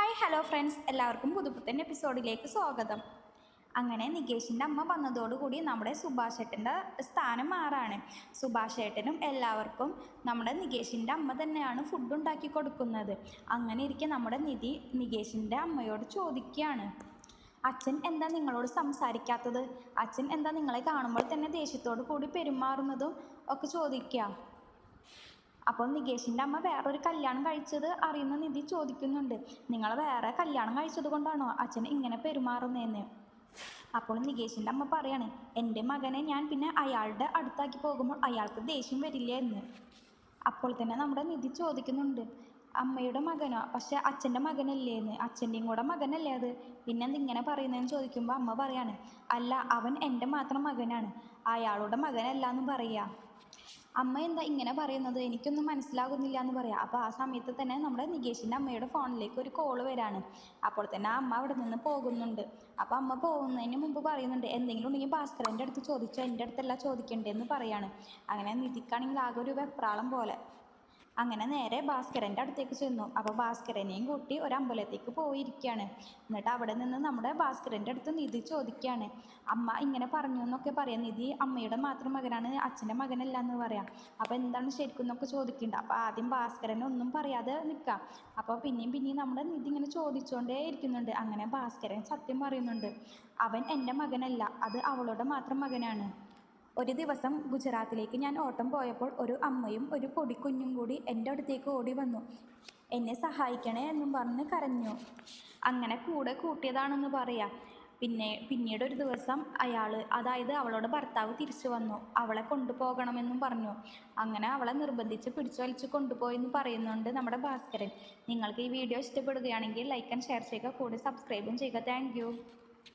Hi hello friends, എല്ലാവർക്കും പുതുപുത്തൻ എപ്പിസോഡിലേക്ക് സ്വാഗതം. അങ്ങനെ നികേഷിൻ്റെ അമ്മ വന്നതോടുകൂടി നമ്മുടെ സുഭാഷ് ഏട്ടൻ്റെ സ്ഥാനം മാറാണ്. സുഭാഷ് ഏട്ടനും എല്ലാവർക്കും നമ്മുടെ നികേഷിൻ്റെ അമ്മ തന്നെയാണ് ഫുഡ് ഉണ്ടാക്കി കൊടുക്കുന്നത്. അങ്ങനെ ഇരിക്കെ നമ്മുടെ നിധി നികേഷിൻ്റെ അമ്മയോട് ചോദിക്കുകയാണ്, അച്ഛൻ എന്താ നിങ്ങളോട് സംസാരിക്കാത്തത്? അച്ഛൻ എന്താ നിങ്ങളെ കാണുമ്പോൾ തന്നെ ദേഷ്യത്തോടു കൂടി പെരുമാറുന്നതും ഒക്കെ ചോദിക്കുക. അപ്പോൾ നികേഷിൻ്റെ അമ്മ വേറൊരു കല്യാണം കഴിച്ചത് അറിയുന്ന നിധി ചോദിക്കുന്നുണ്ട്, നിങ്ങൾ വേറെ കല്യാണം കഴിച്ചത് കൊണ്ടാണോ അച്ഛൻ ഇങ്ങനെ പെരുമാറുന്നതെന്ന്. അപ്പോൾ നികേഷിൻ്റെ അമ്മ പറയാണ്, എൻ്റെ മകനെ ഞാൻ പിന്നെ അയാളുടെ അടുത്താക്കി പോകുമ്പോൾ അയാൾക്ക് ദേഷ്യം വരില്ല എന്ന്. അപ്പോൾ തന്നെ നമ്മുടെ നിധി ചോദിക്കുന്നുണ്ട്, അമ്മയുടെ മകനോ? പക്ഷെ അച്ഛൻ്റെ മകനല്ലേ എന്ന്. അച്ഛൻ്റെയും കൂടെ മകനല്ലേ അത്, പിന്നെ എന്തിങ്ങനെ പറയുന്നതെന്ന് ചോദിക്കുമ്പോൾ അമ്മ പറയാണ്, അല്ല, അവൻ എൻ്റെ മാത്രം മകനാണ്, അയാളുടെ മകനല്ല എന്ന് പറയുക. അമ്മ എന്താ ഇങ്ങനെ പറയുന്നത്, എനിക്കൊന്നും മനസ്സിലാകുന്നില്ല എന്ന് പറയാം. അപ്പോൾ ആ സമയത്ത് തന്നെ നമ്മുടെ നികേഷിൻ്റെ അമ്മയുടെ ഫോണിലേക്ക് ഒരു കോള് വരാണ്. അപ്പോൾ തന്നെ അമ്മ അവിടെ നിന്ന് പോകുന്നുണ്ട്. അപ്പോൾ അമ്മ പോകുന്നതിന് മുമ്പ് പറയുന്നുണ്ട്, എന്തെങ്കിലും ഉണ്ടെങ്കിൽ ഭാസ്കരൻ്റെ അടുത്ത് ചോദിച്ചോ, എൻ്റെ അടുത്തല്ല ചോദിക്കേണ്ടതെന്ന് പറയാണ്. അങ്ങനെ നിധിക്കാണെങ്കിൽ ആകെ ഒരു വെപ്രാളം പോലെ. അങ്ങനെ നേരെ ഭാസ്കരൻ്റെ അടുത്തേക്ക് ചെന്നു. അപ്പോൾ ഭാസ്കരനെയും കൂട്ടി ഒരു അമ്പലത്തേക്ക് പോയിരിക്കുകയാണ്. എന്നിട്ട് അവിടെ നിന്ന് നമ്മുടെ ഭാസ്കരൻ്റെ അടുത്ത് നിധി ചോദിക്കുകയാണ്, അമ്മ ഇങ്ങനെ പറഞ്ഞു എന്നൊക്കെ പറയാം. നിധി അമ്മയുടെ മാത്രം മകനാണ്, അച്ഛൻ്റെ മകനല്ല എന്ന് പറയാം. അപ്പോൾ എന്താണ് ശരിക്കും എന്നൊക്കെ ചോദിക്കുന്നുണ്ട്. അപ്പോൾ ആദ്യം ഭാസ്കരൻ ഒന്നും പറയാതെ നിൽക്കാം. അപ്പോൾ പിന്നെയും നമ്മുടെ നിധി ഇങ്ങനെ ചോദിച്ചുകൊണ്ടേ ഇരിക്കുന്നുണ്ട്. അങ്ങനെ ഭാസ്കരൻ സത്യം പറയുന്നുണ്ട്, അവൻ എൻ്റെ മകനല്ല, അത് അവളുടെ മാത്രം മകനാണ്. ഒരു ദിവസം ഗുജറാത്തിലേക്ക് ഞാൻ ഓട്ടം പോയപ്പോൾ ഒരു അമ്മയും ഒരു പൊടിക്കുഞ്ഞും കൂടി എൻ്റെ അടുത്തേക്ക് ഓടി വന്നു. എന്നെ സഹായിക്കണേ എന്നും പറഞ്ഞ് കരഞ്ഞു. അങ്ങനെ കൂടെ കൂട്ടിയതാണെന്ന് പറയാം. പിന്നീട് ഒരു ദിവസം അതായത് അവളുടെ ഭർത്താവ് തിരിച്ചു വന്നു. അവളെ കൊണ്ടുപോകണമെന്നും പറഞ്ഞു. അങ്ങനെ അവളെ നിർബന്ധിച്ച് പിടിച്ചു വലിച്ച് കൊണ്ടുപോയെന്ന് പറയുന്നുണ്ട് നമ്മുടെ ഭാസ്കരൻ. നിങ്ങൾക്ക് ഈ വീഡിയോ ഇഷ്ടപ്പെടുകയാണെങ്കിൽ ലൈക്ക് ആൻഡ് ഷെയർ ചെയ്യുക, കൂടെ സബ്സ്ക്രൈബും ചെയ്യുക. Thank you.